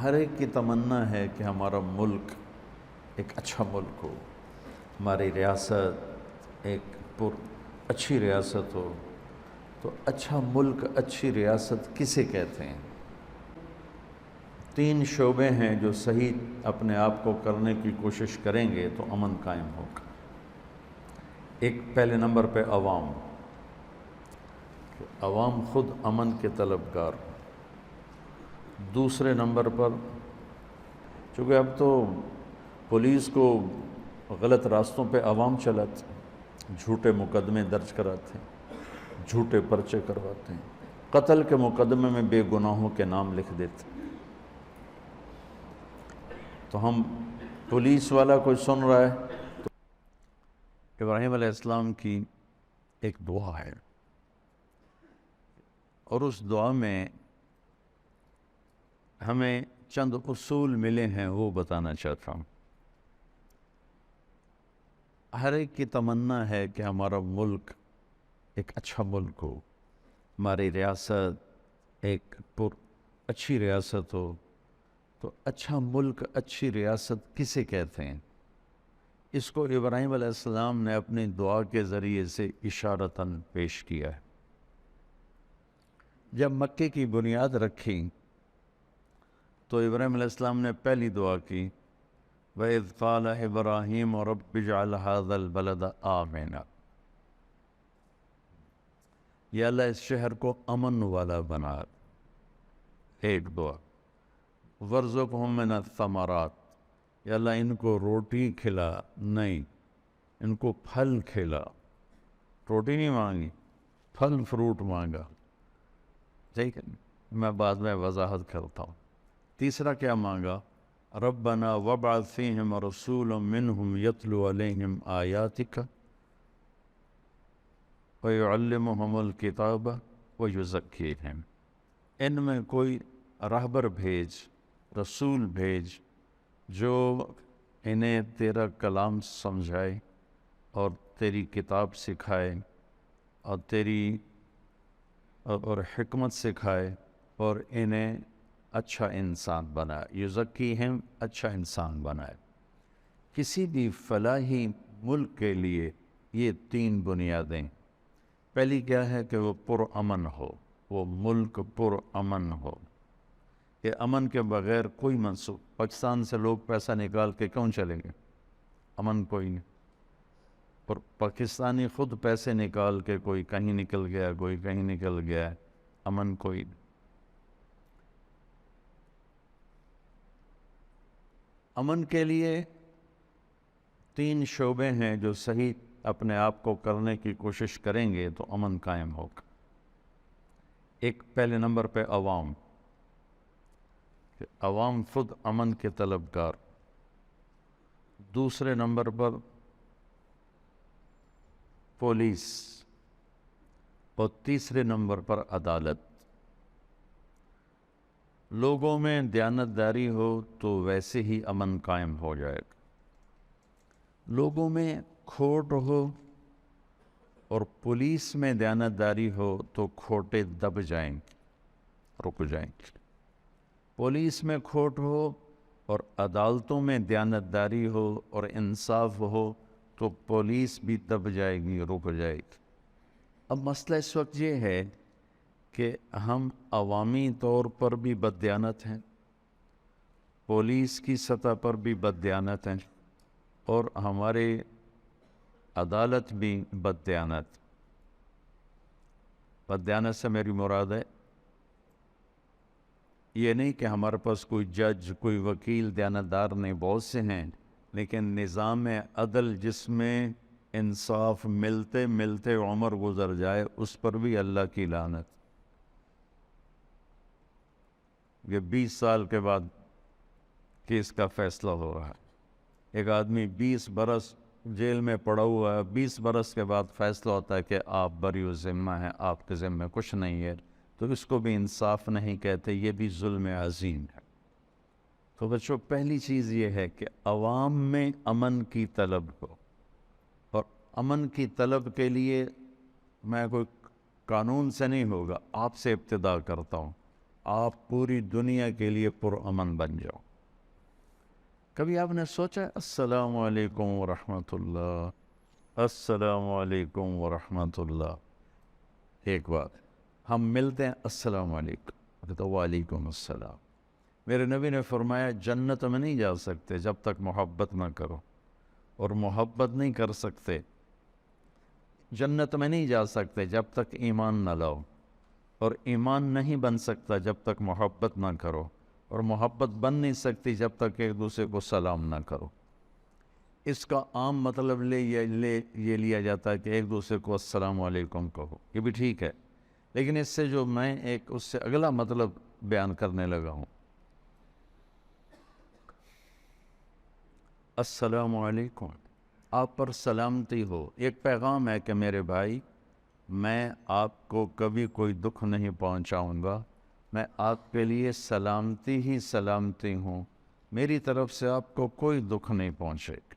ہر ایک کی تمنا ہے کہ ہمارا ملک ایک اچھا ملک ہو، ہماری ریاست ایک اچھی ریاست ہو۔ تو اچھا ملک، اچھی ریاست کسے کہتے ہیں؟ 3 شعبے ہیں جو صحیح اپنے آپ کو کرنے کی کوشش کریں گے تو امن قائم ہوگا۔ ایک پہلے نمبر پہ عوام، کہ عوام خود امن کے طلبگار ہوں۔ دوسرے نمبر پر، چونکہ اب تو پولیس کو غلط راستوں پہ عوام چلاتے ہیں، جھوٹے مقدمے درج کراتے ہیں، جھوٹے پرچے کرواتے ہیں، قتل کے مقدمے میں بے گناہوں کے نام لکھ دیتے ہیں۔ تو ہم پولیس والا کوئی سن رہا ہے تو ابراہیم علیہ السلام کی ایک دعا ہے، اور اس دعا میں ہمیں چند اصول ملے ہیں، وہ بتانا چاہتا ہوں۔ ہر ایک کی تمنا ہے کہ ہمارا ملک ایک اچھا ملک ہو، ہماری ریاست ایک اچھی ریاست ہو۔ تو اچھا ملک، اچھی ریاست کسے کہتے ہیں؟ اس کو ابراہیم علیہ السلام نے اپنی دعا کے ذریعے سے اشارتاً پیش کیا ہے۔ جب مکے کی بنیاد رکھی تو ابراہیم علیہ السلام نے پہلی دعا کی، وَإِذْ قَالَ إِبْرَاهِيمُ رَبِّ اجْعَلْ هَذَا الْبَلَدَ آمِنًا، یا اللہ اس شہر کو امن والا بنا۔ ایک دعا، وَارْزُقْهُم مِّنَ الثَّمَرَاتِ، یا اللہ ان کو روٹی کھلا، نہیں ان کو پھل کھلا۔ روٹی نہیں مانگی، پھل فروٹ مانگا۔ ٹھیک ہے، میں بعد میں وضاحت کرتا ہوں۔ تیسرا کیا مانگا؟ ربنا وابعث فیہم رسولا منہم یتلو علیہم آیاتک ویعلمہم الکتاب ویزکیہم، ان میں کوئی راہبر بھیج، رسول بھیج جو انہیں تیرا کلام سمجھائے اور تیری کتاب سکھائے اور تیری اور حکمت سکھائے اور انہیں اچھا انسان بنائے، یزکیہم، اچھا انسان بنائے۔ کسی بھی فلاحی ملک کے لیے یہ 3 بنیادیں۔ پہلی کیا ہے کہ وہ پرامن ہو، وہ ملک پرامن ہو، کہ امن کے بغیر کوئی منصوب۔ پاکستان سے لوگ پیسہ نکال کے کیوں چلیں گے؟ امن کوئی نہیں۔ اور پاکستانی خود پیسے نکال کے کوئی کہیں نکل گیا، کوئی کہیں نکل گیا، امن کوئی نہیں۔ امن کے لیے 3 شعبے ہیں جو صحیح اپنے آپ کو کرنے کی کوشش کریں گے تو امن قائم ہوگا۔ ایک پہلے نمبر پہ عوام، کہ عوام خود امن کے طلبگار۔ دوسرے نمبر پر پولیس، اور تیسرے نمبر پر عدالت۔ لوگوں میں دیانتداری ہو تو ویسے ہی امن قائم ہو جائے گا۔ لوگوں میں کھوٹ ہو اور پولیس میں دیانتداری ہو تو کھوٹے دب جائیں گے، رک جائیں گے۔ پولیس میں کھوٹ ہو اور عدالتوں میں دیانتداری ہو اور انصاف ہو تو پولیس بھی دب جائے گی، رک جائے گی۔ اب مسئلہ اس وقت یہ ہے کہ ہم عوامی طور پر بھی بددیانت ہیں، پولیس کی سطح پر بھی بددیانت ہیں، اور ہمارے عدالت بھی بددیانت۔ بددیانت سے میری مراد ہے یہ نہیں کہ ہمارے پاس کوئی جج، کوئی وکیل دیانتدار نہیں، بہت سے ہیں، لیکن نظام عدل جس میں انصاف ملتے ملتے عمر گزر جائے، اس پر بھی اللہ کی لعنت۔ یہ 20 سال کے بعد کیس کا فیصلہ ہو رہا ہے۔ ایک آدمی 20 برس جیل میں پڑا ہوا ہے، 20 برس کے بعد فیصلہ ہوتا ہے کہ آپ بری و ذمہ ہیں، آپ کے ذمہ کچھ نہیں ہے، تو اس کو بھی انصاف نہیں کہتے، یہ بھی ظلم عظیم ہے۔ تو بچوں، پہلی چیز یہ ہے کہ عوام میں امن کی طلب ہو، اور امن کی طلب کے لیے میں کوئی قانون سے نہیں ہوگا، آپ سے ابتدا کرتا ہوں۔ آپ پوری دنیا کے لیے پرامن بن جاؤ۔ کبھی آپ نے سوچا السلام علیکم ورحمۃ اللہ، السلام علیکم ورحمۃ اللہ؟ ایک بات، ہم ملتے ہیں السلام علیکم، تو وعلیکم السلام۔ میرے نبی نے فرمایا جنت میں نہیں جا سکتے جب تک محبت نہ کرو، اور محبت نہیں کر سکتے، جنت میں نہیں جا سکتے جب تک ایمان نہ لاؤ، اور ایمان نہیں بن سکتا جب تک محبت نہ کرو، اور محبت بن نہیں سکتی جب تک ایک دوسرے کو سلام نہ کرو۔ اس کا عام مطلب یہ لیا جاتا ہے کہ ایک دوسرے کو السلام علیکم کہو، یہ بھی ٹھیک ہے، لیکن اس سے جو میں اس سے اگلا مطلب بیان کرنے لگا ہوں، السلام علیکم، آپ پر سلامتی ہو، ایک پیغام ہے کہ میرے بھائی میں آپ کو کبھی کوئی دکھ نہیں پہنچاؤں گا، میں آپ کے لیے سلامتی ہی سلامتی ہوں، میری طرف سے آپ کو کوئی دکھ نہیں پہنچے گا۔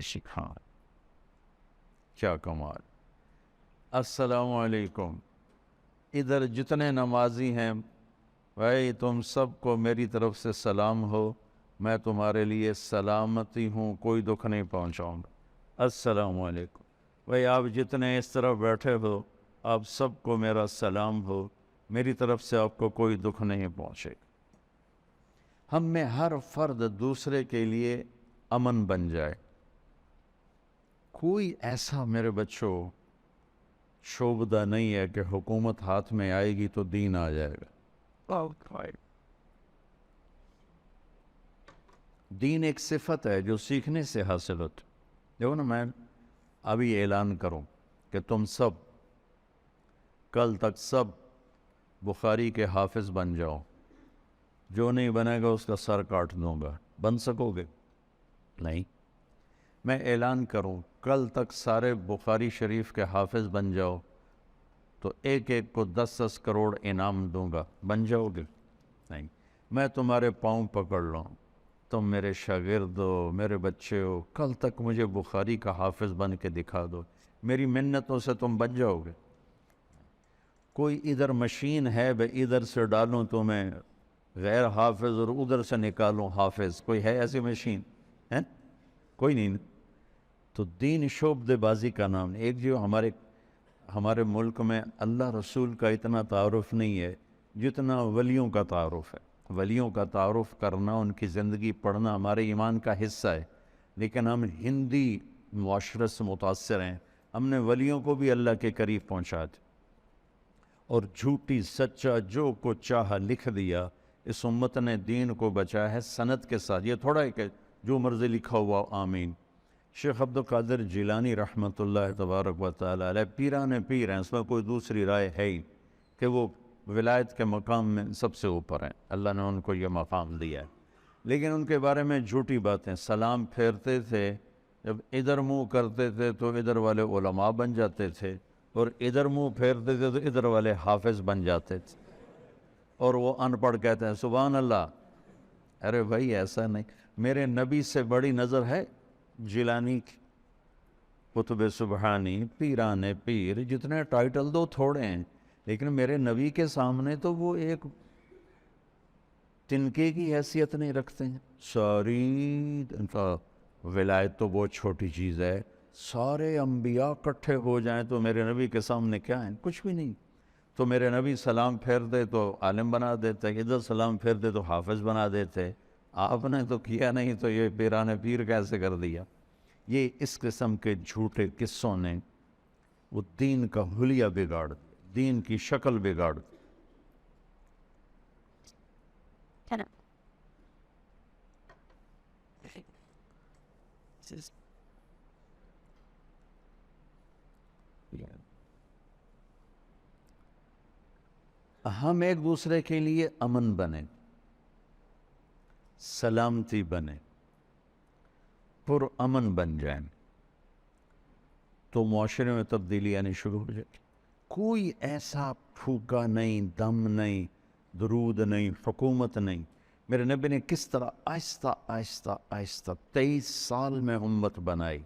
شکھان کیا کمال! السلام علیکم، ادھر جتنے نمازی ہیں بھائی تم سب کو میری طرف سے سلام ہو، میں تمہارے لیے سلامتی ہوں، کوئی دکھ نہیں پہنچاؤں گا۔ السلام علیکم بھائی، آپ جتنے اس طرف بیٹھے ہو آپ سب کو میرا سلام ہو، میری طرف سے آپ کو کوئی دکھ نہیں پہنچے گا۔ ہم میں ہر فرد دوسرے کے لیے امن بن جائے۔ کوئی ایسا میرے بچوں شعبہ نہیں ہے کہ حکومت ہاتھ میں آئے گی تو دین آ جائے گا۔ دین ایک صفت ہے جو سیکھنے سے حاصل ہوتی۔ دیکھو نا، میں ابھی اعلان کروں کہ تم سب کل تک سب بخاری کے حافظ بن جاؤ، جو نہیں بنے گا اس کا سر کاٹ دوں گا، بن سکو گے؟ نہیں۔ میں اعلان کروں کل تک سارے بخاری شریف کے حافظ بن جاؤ تو ایک ایک کو 10 کروڑ انعام دوں گا، بن جاؤ گے؟ نہیں۔ میں تمہارے پاؤں پکڑ لوں، تم میرے شاگرد ہو، میرے بچے ہو، کل تک مجھے بخاری کا حافظ بن کے دکھا دو، میری منتوں سے تم بچ جاؤ گے؟ کوئی ادھر مشین ہے بھائی ادھر سے ڈالوں تو میں غیر حافظ اور ادھر سے نکالوں حافظ، کوئی ہے ایسی مشین؟ ہے کوئی نہیں۔ تو دین شعبہ بازی کا نام نہیں۔ ایک جو ہمارے ملک میں اللہ رسول کا اتنا تعارف نہیں ہے جتنا ولیوں کا تعارف ہے۔ ولیوں کا تعارف کرنا، ان کی زندگی پڑھنا ہمارے ایمان کا حصہ ہے، لیکن ہم ہندی معاشرت سے متاثر ہیں، ہم نے ولیوں کو بھی اللہ کے قریب پہنچا دیا اور جھوٹی سچا جو کو چاہا لکھ دیا۔ اس امت نے دین کو بچایا ہے سند کے ساتھ، یہ تھوڑا ہے کہ جو مرضی لکھا ہوا آمین۔ شیخ عبد القادر جیلانی رحمۃ اللہ تبارک و تعالی علیہ پیران پیر ہیں، اس میں کوئی دوسری رائے ہے ہی کہ وہ ولایت کے مقام میں سب سے اوپر ہیں، اللہ نے ان کو یہ مقام دیا ہے، لیکن ان کے بارے میں جھوٹی باتیں۔ سلام پھیرتے تھے، جب ادھر منہ کرتے تھے تو ادھر والے علماء بن جاتے تھے، اور ادھر منہ پھیرتے تھے تو ادھر والے حافظ بن جاتے تھے، اور وہ ان پڑھ کہتے ہیں سبحان اللہ۔ ارے بھائی ایسا نہیں، میرے نبی سے بڑی نظر ہے جیلانی کی؟ قطب سبحانی، پیران پیر، جتنے ٹائٹل دو تھوڑے ہیں، لیکن میرے نبی کے سامنے تو وہ ایک تنکے کی حیثیت نہیں رکھتے ہیں۔ ساری ان کا ولایت تو بہت چھوٹی چیز ہے، سارے انبیاء اکٹھے ہو جائیں تو میرے نبی کے سامنے کیا ہیں؟ کچھ بھی نہیں۔ تو میرے نبی سلام پھیر دے تو عالم بنا دیتے، ادھر سلام پھیر دے تو حافظ بنا دیتے، آپ نے تو کیا نہیں تو یہ پیران پیر کیسے کر دیا؟ یہ اس قسم کے جھوٹے قصوں نے وہ دین کا حلیہ بگاڑ دیا، دین کی شکل بگاڑ دی۔ ہم ایک دوسرے کے لیے امن بنے، سلامتی بنے، پر امن بن جائیں تو معاشرے میں تبدیلی آنی شروع ہو جائے۔ کوئی ایسا پھوکا نہیں، دم نہیں، درود نہیں، حکومت نہیں۔ میرے نبی نے کس طرح آہستہ آہستہ آہستہ 23 سال میں امت بنائی،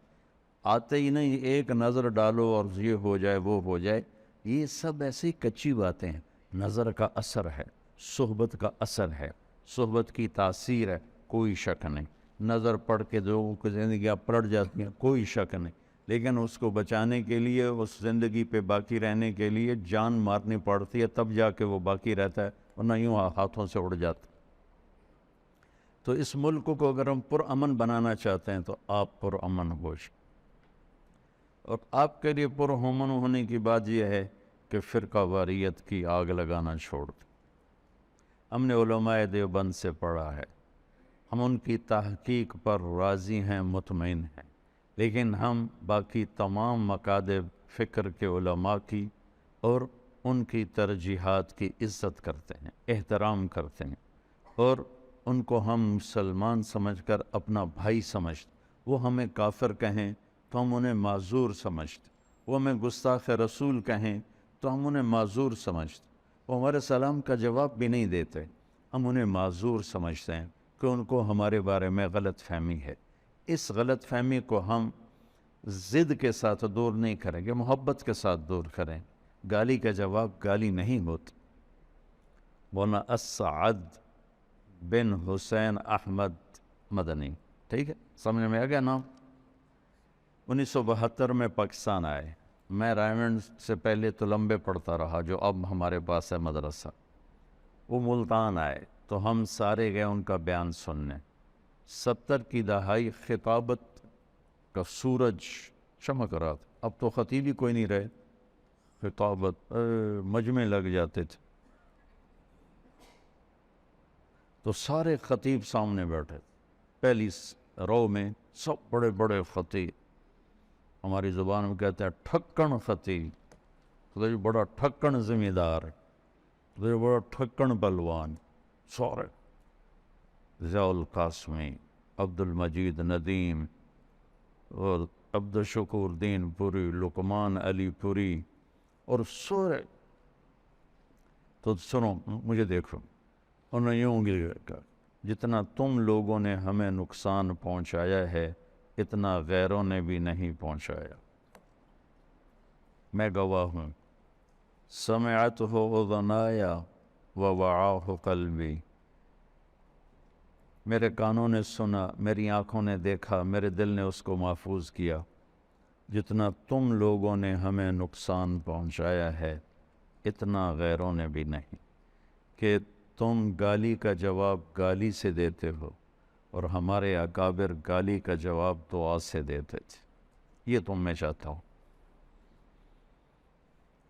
آتے ہی نہیں ایک نظر ڈالو اور یہ ہو جائے وہ ہو جائے، یہ سب ایسی کچی باتیں ہیں۔ نظر کا اثر ہے، صحبت کا اثر ہے، صحبت کی تاثیر ہے، کوئی شک نہیں۔ نظر پڑ کے لوگوں کی زندگیاں پلٹ جاتی ہیں، کوئی شک نہیں، لیکن اس کو بچانے کے لیے، اس زندگی پہ باقی رہنے کے لیے جان مارنی پڑتی ہے، تب جا کے وہ باقی رہتا ہے، ورنہ یوں ہاتھوں سے اڑ جاتا ہے۔ تو اس ملک کو اگر ہم پرامن بنانا چاہتے ہیں تو آپ پرامن ہو جائیں، اور آپ کے لیے پرامن ہونے کی بات یہ ہے کہ فرقہ واریت کی آگ لگانا چھوڑ دیں۔ ہم نے علماء دیوبند سے پڑھا ہے، ہم ان کی تحقیق پر راضی ہیں، مطمئن ہیں، لیکن ہم باقی تمام مکاتب فکر کے علماء کی اور ان کی ترجیحات کی عزت کرتے ہیں، احترام کرتے ہیں، اور ان کو ہم مسلمان سمجھ کر اپنا بھائی سمجھتے۔ وہ ہمیں کافر کہیں تو ہم انہیں معذور سمجھتے، وہ ہمیں گستاخ رسول کہیں تو ہم انہیں معذور سمجھتے، وہ ہمارے سلام کا جواب بھی نہیں دیتے، ہم انہیں معذور سمجھتے ہیں کہ ان کو ہمارے بارے میں غلط فہمی ہے۔ اس غلط فہمی کو ہم ضد کے ساتھ دور نہیں کریں گے، محبت کے ساتھ دور کریں۔ گالی کا جواب گالی نہیں ہوتا۔ مولانا اسعد بن حسین احمد مدنی، ٹھیک ہے، سمجھ میں آ گیا نام؟ 1972 میں پاکستان آئے۔ میں رائمنڈ سے پہلے تو لمبے پڑھتا رہا، جو اب ہمارے پاس ہے مدرسہ۔ وہ ملتان آئے تو ہم سارے گئے ان کا بیان سننے۔ 70 کی دہائی خطابت کا سورج چمک رہا تھا، اب تو خطیب ہی کوئی نہیں رہے، خطابت مجمع لگ جاتے تھے، تو سارے خطیب سامنے بیٹھے، پہلی رو میں سب بڑے بڑے خطیب، ہماری زبان میں کہتے ہیں ٹھکن خطیب، تو یہ بڑا ٹھکن ذمہ دار، تو یہ بڑا ٹھکن پہلوان، سارے ضیاء القاسمی، عبد المجید ندیم اور عبد الشکور دین پوری، لقمان علی پوری، اور سورے۔ تو سنو، مجھے دیکھو، انہوں نے یوں گی کہا، جتنا تم لوگوں نے ہمیں نقصان پہنچایا ہے اتنا غیروں نے بھی نہیں پہنچایا۔ میں گواہ ہوں، سمعتہ اذنایا ووعاہ قلبی، میرے کانوں نے سنا، میری آنکھوں نے دیکھا، میرے دل نے اس کو محفوظ کیا۔ جتنا تم لوگوں نے ہمیں نقصان پہنچایا ہے اتنا غیروں نے بھی نہیں، کہ تم گالی کا جواب گالی سے دیتے ہو، اور ہمارے اکابر گالی کا جواب دعا سے دیتے تھے۔ یہ تم میں چاہتا ہوں،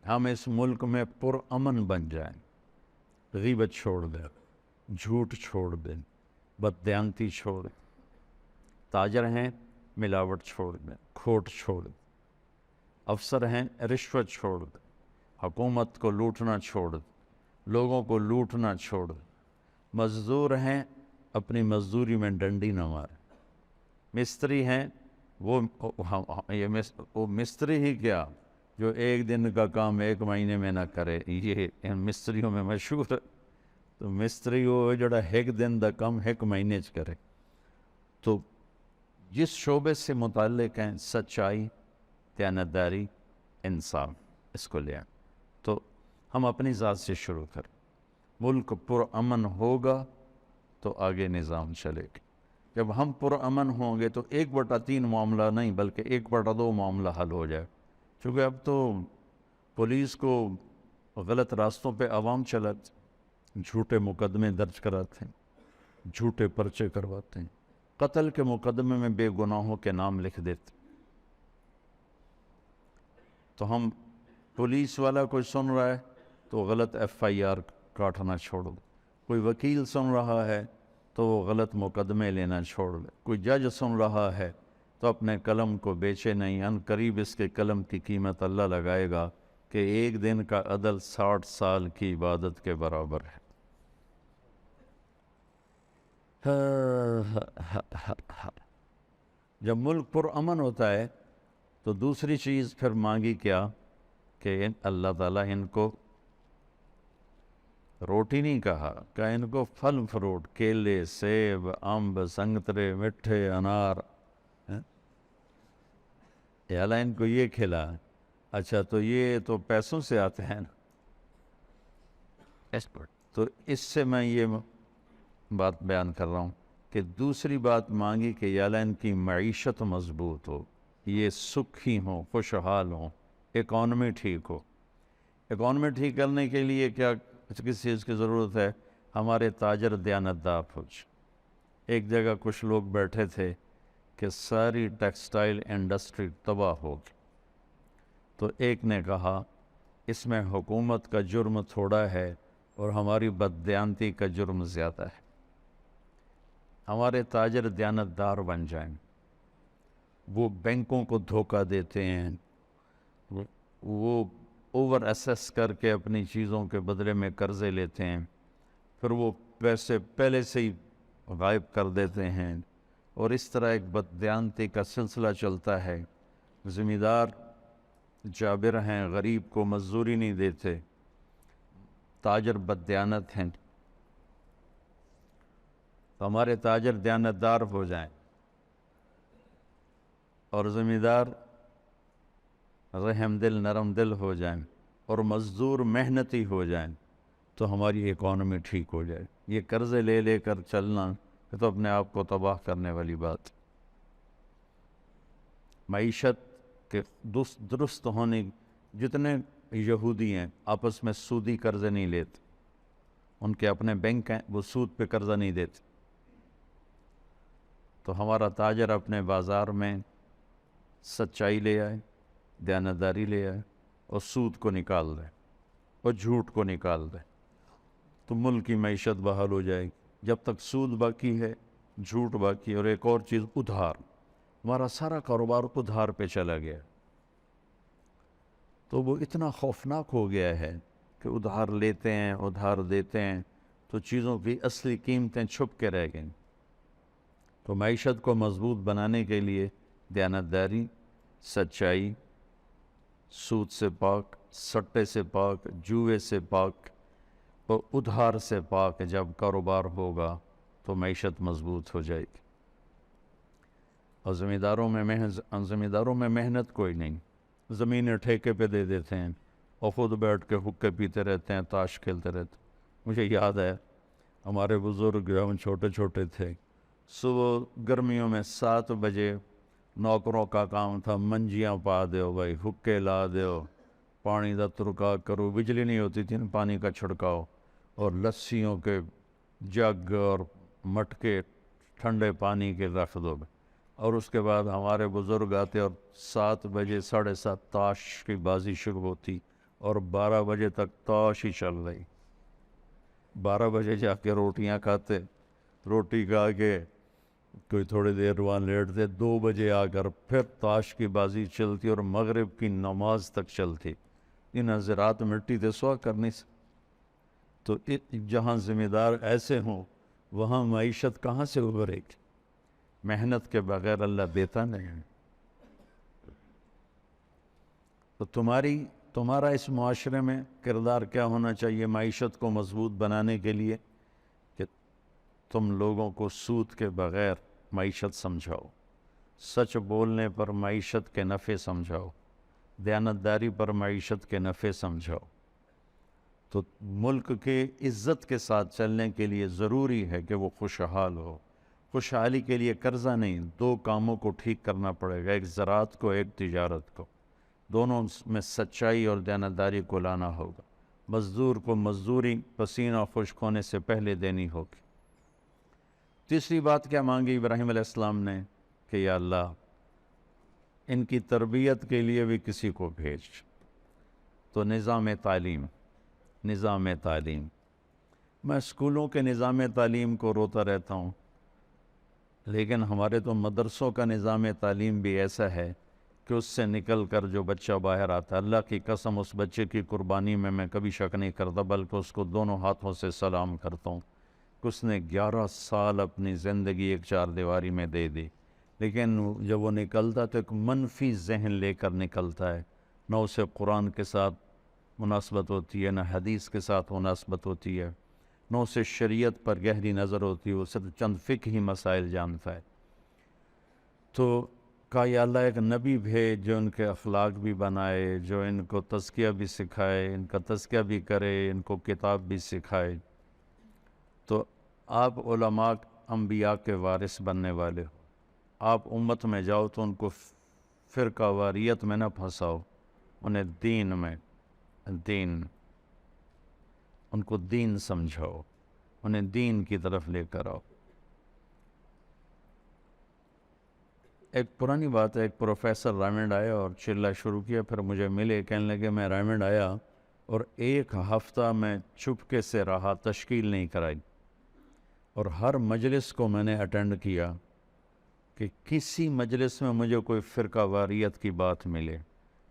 ہم اس ملک میں پرامن بن جائیں، غیبت چھوڑ دیں، جھوٹ چھوڑ دیں، بددیانتی چھوڑ دیں، تاجر ہیں ملاوٹ چھوڑ دیں، کھوٹ چھوڑ دیں، افسر ہیں رشوت چھوڑ دیں، حکومت کو لوٹنا چھوڑ دیں، لوگوں کو لوٹنا چھوڑ دیں، مزدور ہیں اپنی مزدوری میں ڈنڈی نہ ماریں، مستری ہیں وہ مستری ہی کیا جو ایک دن کا کام ایک مہینے میں نہ کرے، یہ ان مستریوں میں مشہور ہے۔ تو مستری وہ جڑا ایک دن دا کام ایک مہینے چ کرے۔ تو جس شعبے سے متعلق ہیں، سچائی، دیانتداری، انصاف، اس کو لیں، تو ہم اپنی ذات سے شروع کریں۔ ملک پرامن ہوگا تو آگے نظام چلے گا۔ جب ہم پرامن ہوں گے تو 1/3 معاملہ نہیں بلکہ 1/2 معاملہ حل ہو جائے، چونکہ اب تو پولیس کو غلط راستوں پہ عوام چلاتے، جھوٹے مقدمے درج کراتے ہیں، جھوٹے پرچے کرواتے ہیں، قتل کے مقدمے میں بے گناہوں کے نام لکھ دیتے۔ تو ہم پولیس والا کوئی سن رہا ہے تو غلط FIR کاٹنا چھوڑ دو، کوئی وکیل سن رہا ہے تو وہ غلط مقدمے لینا چھوڑ دے، کوئی جج سن رہا ہے تو اپنے قلم کو بیچے نہیں، ان قریب اس کے قلم کی قیمت اللہ لگائے گا کہ ایک دن کا عدل 60 سال کی عبادت کے برابر ہے۔ جب ملک پرامن ہوتا ہے تو دوسری چیز پھر مانگی کیا کہ اللہ تعالیٰ ان کو روٹی نہیں کہا کہ ان کو پھل فروٹ، کیلے، سیب، امب، سنگترے، مٹھے، انار، یا اللہ ان کو یہ کھلا۔ اچھا، تو یہ تو پیسوں سے آتے ہیں نا، تو اس سے میں یہ بات بیان کر رہا ہوں کہ دوسری بات مانگی کہ یا اللہ ان کی معیشت مضبوط ہو، یہ سکھی ہوں، خوشحال ہوں، اکانومی ٹھیک ہو۔ اکانومی ٹھیک کرنے کے لیے کیا کس چیز کی ضرورت ہے؟ ہمارے تاجر دیانتدار ہو جائیں۔ ایک جگہ کچھ لوگ بیٹھے تھے کہ ساری ٹیکسٹائل انڈسٹری تباہ ہو گئی، تو ایک نے کہا اس میں حکومت کا جرم تھوڑا ہے اور ہماری بددیانتی کا جرم زیادہ ہے۔ ہمارے تاجر دیانتدار بن جائیں۔ وہ بینکوں کو دھوکہ دیتے ہیں، وہ اوور ایسیس کر کے اپنی چیزوں کے بدلے میں قرضے لیتے ہیں، پھر وہ پیسے پہلے سے ہی غائب کر دیتے ہیں، اور اس طرح ایک بددیانتی کا سلسلہ چلتا ہے۔ ذمہ دار جابر ہیں، غریب کو مزدوری نہیں دیتے، تاجر بددیانت ہیں۔ تو ہمارے تاجر دیانتدار ہو جائیں اور ذمہ دار رحم دل نرم دل ہو جائیں اور مزدور محنتی ہو جائیں تو ہماری اکانومی ٹھیک ہو جائے۔ یہ قرضے لے لے کر چلنا یہ تو اپنے آپ کو تباہ کرنے والی بات۔ معیشت کے درست ہونے، جتنے یہودی ہیں آپس میں سودی قرضے نہیں لیتے، ان کے اپنے بینک ہیں، وہ سود پہ قرضہ نہیں دیتے۔ تو ہمارا تاجر اپنے بازار میں سچائی لے آئے، دیانتداری لے آئے اور سود کو نکال دے اور جھوٹ کو نکال دے، تو ملک کی معیشت بحال ہو جائے گی۔ جب تک سود باقی ہے، جھوٹ باقی ہے، اور ایک اور چیز ادھار، ہمارا سارا کاروبار ادھار پہ چلا گیا، تو وہ اتنا خوفناک ہو گیا ہے کہ ادھار لیتے ہیں، ادھار دیتے ہیں، تو چیزوں کی اصلی قیمتیں چھپ کے رہ گئیں۔ تو معیشت کو مضبوط بنانے کے لیے دیانتداری، سچائی، سود سے پاک، سٹے سے پاک، جوئے سے پاک اور ادھار سے پاک جب کاروبار ہوگا تو معیشت مضبوط ہو جائے گی۔ اور ذمہ داروں میں محنت کوئی نہیں، زمینیں ٹھیکے پہ دے دیتے ہیں اور خود بیٹھ کے حقے پیتے رہتے ہیں، تاش کھیلتے رہتے ہیں۔ مجھے یاد ہے ہمارے بزرگ جب ہم چھوٹے چھوٹے تھے، صبح گرمیوں میں 7 بجے نوکروں کا کام تھا، منجیاں پا دیو بھائی، حقے لا دیو، پانی دا ترکا کرو، بجلی نہیں ہوتی تھی نا، پانی کا چھڑکاؤ، اور لسیوں کے جگ اور مٹکے ٹھنڈے پانی کے رکھ دو۔ اور اس کے بعد ہمارے بزرگ آتے اور 7 بجے 7:30 تاش کی بازی شروع ہوتی اور 12 بجے تک تاش ہی چل رہی۔ 12 بجے جا کے روٹیاں کھاتے، روٹی کھا کے کوئی تھوڑی دیر وہاں لیٹتے، 2 بجے آ کر پھر تاش کی بازی چلتی اور مغرب کی نماز تک چلتی۔ ان حضرات مٹی تے سوا کرنی سے، تو جہاں ذمہ دار ایسے ہوں وہاں معیشت کہاں سے ابھرے گی؟ محنت کے بغیر اللہ دیتا نہیں۔ تو تمہارا اس معاشرے میں کردار کیا ہونا چاہیے معیشت کو مضبوط بنانے کے لیے؟ کہ تم لوگوں کو سود کے بغیر معیشت سمجھاؤ، سچ بولنے پر معیشت کے نفع سمجھاؤ، دیانتداری پر معیشت کے نفع سمجھاؤ۔ تو ملک کے عزت کے ساتھ چلنے کے لیے ضروری ہے کہ وہ خوشحال ہو۔ خوشحالی کے لیے قرضہ نہیں، 2 کاموں کو ٹھیک کرنا پڑے گا، ایک زراعت کو، ایک تجارت کو، دونوں میں سچائی اور دیانتداری کو لانا ہوگا۔ مزدور کو مزدوری پسینہ خشک ہونے سے پہلے دینی ہوگی۔ تیسری بات کیا مانگی ابراہیم علیہ السلام نے؟ کہ یا اللہ ان کی تربیت کے لیے بھی کسی کو بھیج۔ تو نظام تعلیم، میں اسکولوں کے نظام تعلیم کو روتا رہتا ہوں، لیکن ہمارے تو مدرسوں کا نظام تعلیم بھی ایسا ہے کہ اس سے نکل کر جو بچہ باہر آتا ہے، اللہ کی قسم اس بچے کی قربانی میں کبھی شک نہیں کرتا، بلکہ اس کو دونوں ہاتھوں سے سلام کرتا ہوں کہ اس نے 11 سال اپنی زندگی ایک 4 دیواری میں دے دی، لیکن جب وہ نکلتا تو ایک منفی ذہن لے کر نکلتا ہے، نہ اسے قرآن کے ساتھ مناسبت ہوتی ہے، نہ حدیث کے ساتھ مناسبت ہوتی ہے، نہ اسے شریعت پر گہری نظر ہوتی ہے، وہ صرف چند فقہی مسائل جانتا ہے۔ تو کہا یا اللہ ایک نبی بھیج جو ان کے اخلاق بھی بنائے، جو ان کو تزکیہ بھی سکھائے، ان کا تزکیہ بھی کرے، ان کو کتاب بھی سکھائے۔ تو آپ علماء انبیاء کے وارث بننے والے ہو، آپ امت میں جاؤ تو ان کو فرقہ واریت میں نہ پھنساؤ، انہیں ان کو دین سمجھاؤ، انہیں دین کی طرف لے کر آؤ۔ ایک پرانی بات ہے، ایک پروفیسر رائمنڈ آیا اور چلنا شروع کیا، پھر مجھے ملے، کہنے لگے میں رائمنڈ آیا اور 1 ہفتہ میں چپکے سے رہا، تشکیل نہیں کرائی، اور ہر مجلس کو میں نے اٹینڈ کیا کہ کسی مجلس میں مجھے کوئی فرقہ واریت کی بات ملے،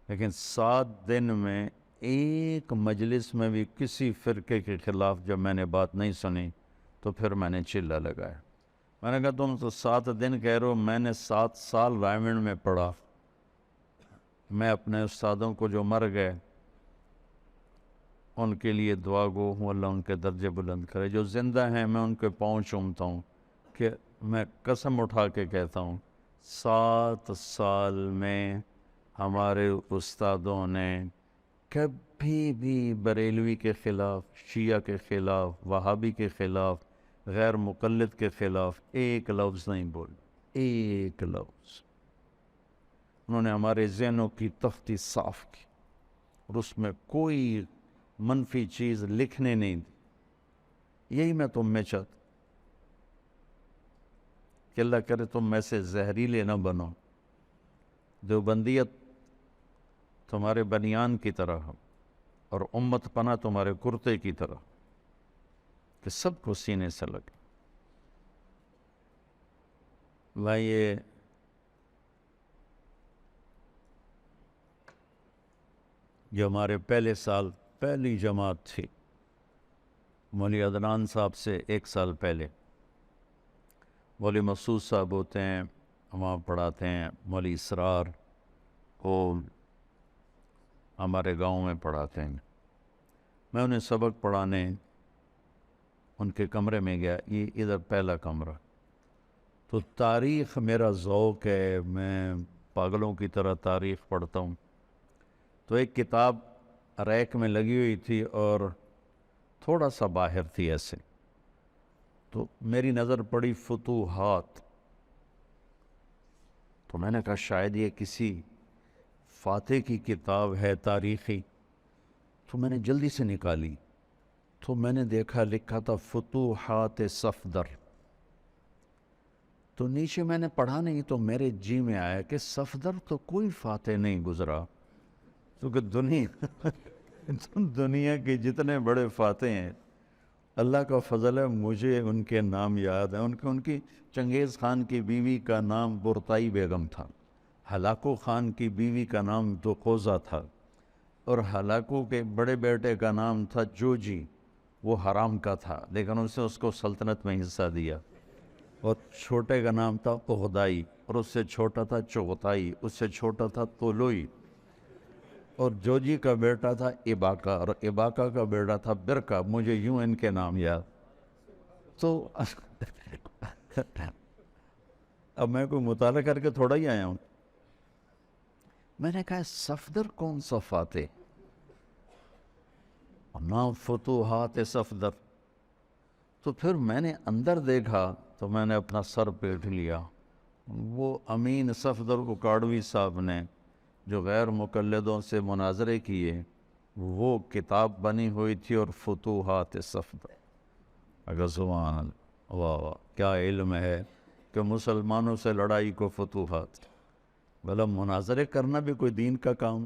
لیکن 7 دن میں ایک مجلس میں بھی کسی فرقے کے خلاف جب میں نے بات نہیں سنی تو پھر میں نے چلہ لگایا۔ میں نے کہا تم تو 7 دن کہہ رہے ہو، میں نے 7 سال رائمنڈ میں پڑھا، میں اپنے استادوں کو جو مر گئے ان کے لیے دعا گو ہوں، اللہ ان کے درجے بلند کرے، جو زندہ ہیں میں ان کے پاؤں چومتا ہوں، کہ میں قسم اٹھا کے کہتا ہوں 7 سال میں ہمارے استادوں نے کبھی بھی بریلوی کے خلاف، شیعہ کے خلاف، وہابی کے خلاف، غیر مقلد کے خلاف ایک لفظ نہیں بول، ایک لفظ۔ انہوں نے ہمارے ذہنوں کی تختی صاف کی اور اس میں کوئی منفی چیز لکھنے نہیں دی۔ یہی میں تم میں چاہتا کہ اللہ کرے تم میں سے زہریلے نہ بنو، دیوبندیت تمہارے بنیان کی طرح ہو اور امت پناہ تمہارے کرتے کی طرح، کہ سب کو سینے سے لگے۔ یہ جو ہمارے پہلے سال پہلی جماعت تھی، مولوی عدنان صاحب سے 1 سال پہلے مولوی مسعود صاحب ہوتے ہیں، وہاں پڑھاتے ہیں، مولوی اسرار وہ ہمارے گاؤں میں پڑھاتے ہیں۔ میں انہیں سبق پڑھانے ان کے کمرے میں گیا، یہ ادھر پہلا کمرہ، تو تاریخ میرا ذوق ہے، میں پاگلوں کی طرح تاریخ پڑھتا ہوں۔ تو ایک کتاب ریک میں لگی ہوئی تھی اور تھوڑا سا باہر تھی ایسے، تو میری نظر پڑی فتوحات، تو میں نے کہا شاید یہ کسی فاتح کی کتاب ہے تاریخی، تو میں نے جلدی سے نکالی، تو میں نے دیکھا لکھا تھا فتوحات صفدر، تو نیچے میں نے پڑھا نہیں، تو میرے جی میں آیا کہ صفدر تو کوئی فاتح نہیں گزرا، کیونکہ دنیا کے جتنے بڑے فاتح ہیں اللہ کا فضل ہے، مجھے ان کے نام یاد ہیں۔ ان کی چنگیز خان کی بیوی کا نام برتائی بیگم تھا، ہلاکو خان کی بیوی کا نام دوقوزہ تھا، اور ہلاکو کے بڑے بیٹے کا نام تھا جوجی، وہ حرام کا تھا لیکن اس کو سلطنت میں حصہ دیا، اور چھوٹے کا نام تھا اغدائی، اور اس سے چھوٹا تھا چغتائی، اس سے چھوٹا تھا طولوئی، اور جوجی کا بیٹا تھا اباکا، اور اباکا کا بیٹا تھا برکا، مجھے یوں ان کے نام یاد۔ تو اب میں کوئی مطالعہ کر کے تھوڑا ہی آیا ہوں، میں نے کہا صفدر کون سا فاتح، نام فتوحات صفدر۔ تو پھر میں نے اندر دیکھا تو میں نے اپنا سر پیٹ لیا، وہ امین صفدر اکاڑوی صاحب نے جو غیر مقلدوں سے مناظرے کیے، وہ کتاب بنی ہوئی تھی، اور فتوحات صفدر۔ اگر سبحان اللہ، واہ واہ کیا علم ہے کہ مسلمانوں سے لڑائی کو فتوحات، بھلا مناظرے کرنا بھی کوئی دین کا کام؟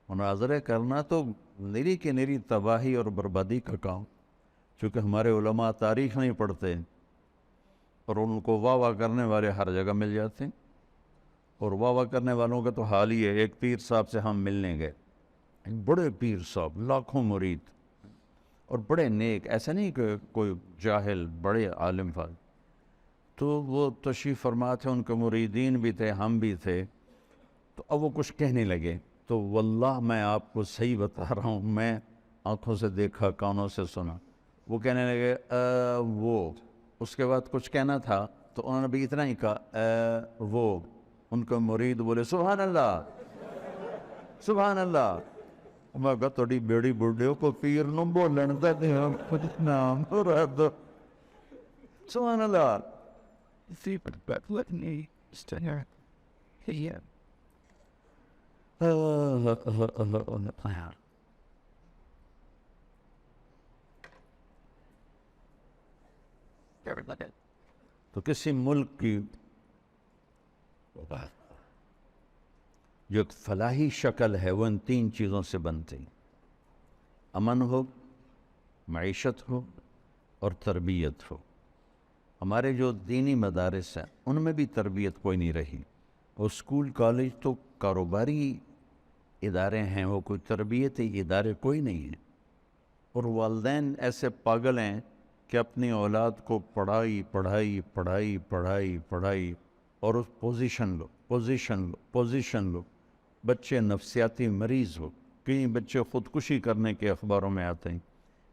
مناظرے کرنا تو نری کی نری تباہی اور بربادی کا کام، چونکہ ہمارے علماء تاریخ نہیں پڑھتے اور ان کو واہ واہ کرنے والے ہر جگہ مل جاتے ہیں، اور واہ واہ کرنے والوں کا تو حال ہی ہے۔ ایک پیر صاحب سے ہم ملنے گئے، بڑے پیر صاحب، لاکھوں مرید اور بڑے نیک، ایسا نہیں کہ کوئی جاہل، بڑے عالم فاضل۔ تو وہ تشریف فرما تھے، ان کے مریدین بھی تھے، ہم بھی تھے، تو اب وہ کچھ کہنے لگے، تو واللہ میں آپ کو صحیح بتا رہا ہوں، میں آنکھوں سے دیکھا، کانوں سے سنا، وہ کہنے لگے وہ، اس کے بعد کچھ کہنا تھا تو انہوں نے بھی اتنا ہی کہا وہ، ان کا مرید بولے سبحان اللہ سبحان اللہ. میں کہا تھوڑی بیڑی بڑھے کو پیر نو بولن دے کچھ نام رد سبحان اللہ. See, but let me stand here. Yeah. On the plan. Everybody. تو کسی ملک کی جو ایک فلاحی شکل ہے وہ ان تین چیزوں سے بنتی: امن ہو، معیشت ہو اور تربیت ہو. ہمارے جو دینی مدارس ہیں ان میں بھی تربیت کوئی نہیں رہی. اور اسکول کالج تو کاروباری ادارے ہیں، وہ کوئی تربیتی ادارے کوئی نہیں ہیں. اور والدین ایسے پاگل ہیں کہ اپنی اولاد کو پڑھائی پڑھائی پڑھائی پڑھائی پڑھائی اور اس پوزیشن لو. بچے نفسیاتی مریض ہو. کئی بچے خودکشی کرنے کے اخباروں میں آتے ہیں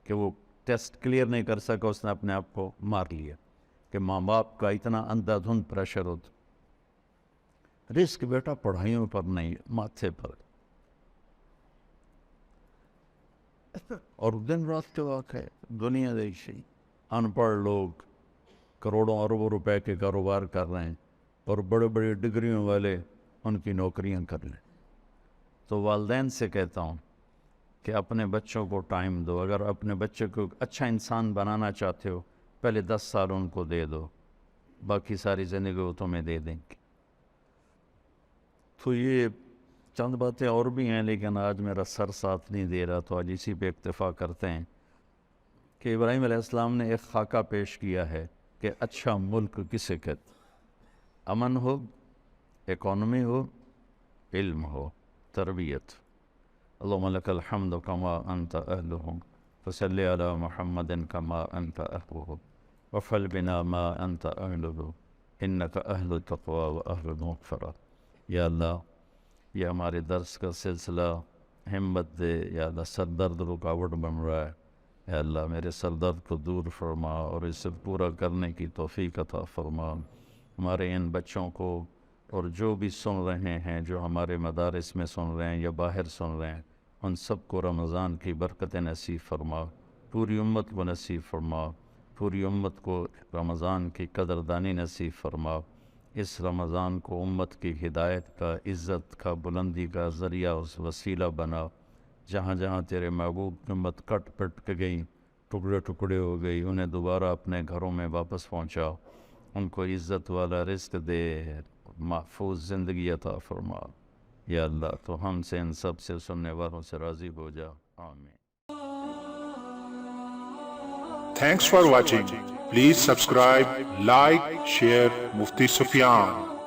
کہ وہ ٹیسٹ کلیئر نہیں کر سکا، اس نے اپنے آپ کو مار لیا، کہ ماں باپ کا اتنا اندھا دھند پریشر ہوتا. رزق بیٹا پڑھائیوں پر نہیں، ماتھے پر. اور دن رات کے واقع ہے دنیا دیکھی، ان پڑھ لوگ کروڑوں اربوں روپے کے کاروبار کر رہے ہیں اور بڑے بڑے ڈگریوں والے ان کی نوکریاں کر لیں. تو والدین سے کہتا ہوں کہ اپنے بچوں کو ٹائم دو. اگر اپنے بچے کو اچھا انسان بنانا چاہتے ہو، پہلے 10 سال ان کو دے دو، باقی ساری زندگی وہ تمہیں دے دیں گے. تو یہ چند باتیں اور بھی ہیں، لیکن آج میرا سر ساتھ نہیں دے رہا، تو آج اسی پہ اکتفا کرتے ہیں کہ ابراہیم علیہ السلام نے ایک خاکہ پیش کیا ہے کہ اچھا ملک کسے کہتے: امن ہو، اکانومی ہو، علم ہو، تربیت. اللہم لک الحمد کما انت اہلہ فصلی علی محمد کما انت اہلہ وفعل بنا ما انت اہلہ انک اہل التقوی و اہل المغفرہ. یا اللہ، یہ ہمارے درس کا سلسلہ ہمت دے. یا اللہ، سر درد رکاوٹ بن رہا ہے، یا اللہ میرے سر درد کو دور فرما اور اسے پورا کرنے کی توفیق عطا فرما. ہمارے ان بچوں کو اور جو بھی سن رہے ہیں، جو ہمارے مدارس میں سن رہے ہیں یا باہر سن رہے ہیں، ان سب کو رمضان کی برکتیں نصیب فرما. پوری امت کو نصیب فرما. پوری امت کو رمضان کی قدردانی نصیب فرما. اس رمضان کو امت کی ہدایت کا، عزت کا، بلندی کا ذریعہ، اس وسیلہ بنا. جہاں جہاں تیرے محبوب کی امت کٹ پٹ کے گئی، ٹکڑے ٹکڑے ہو گئی، انہیں دوبارہ اپنے گھروں میں واپس پہنچا. ان کو عزت والا رزق دے، محفوظ زندگی عطا فرما. یا اللہ، تو ہم سے، ان سب سے، سننے والوں سے راضی ہو جا. آمین. Thanks for watching. Please subscribe, like, share Mufti Sufyan.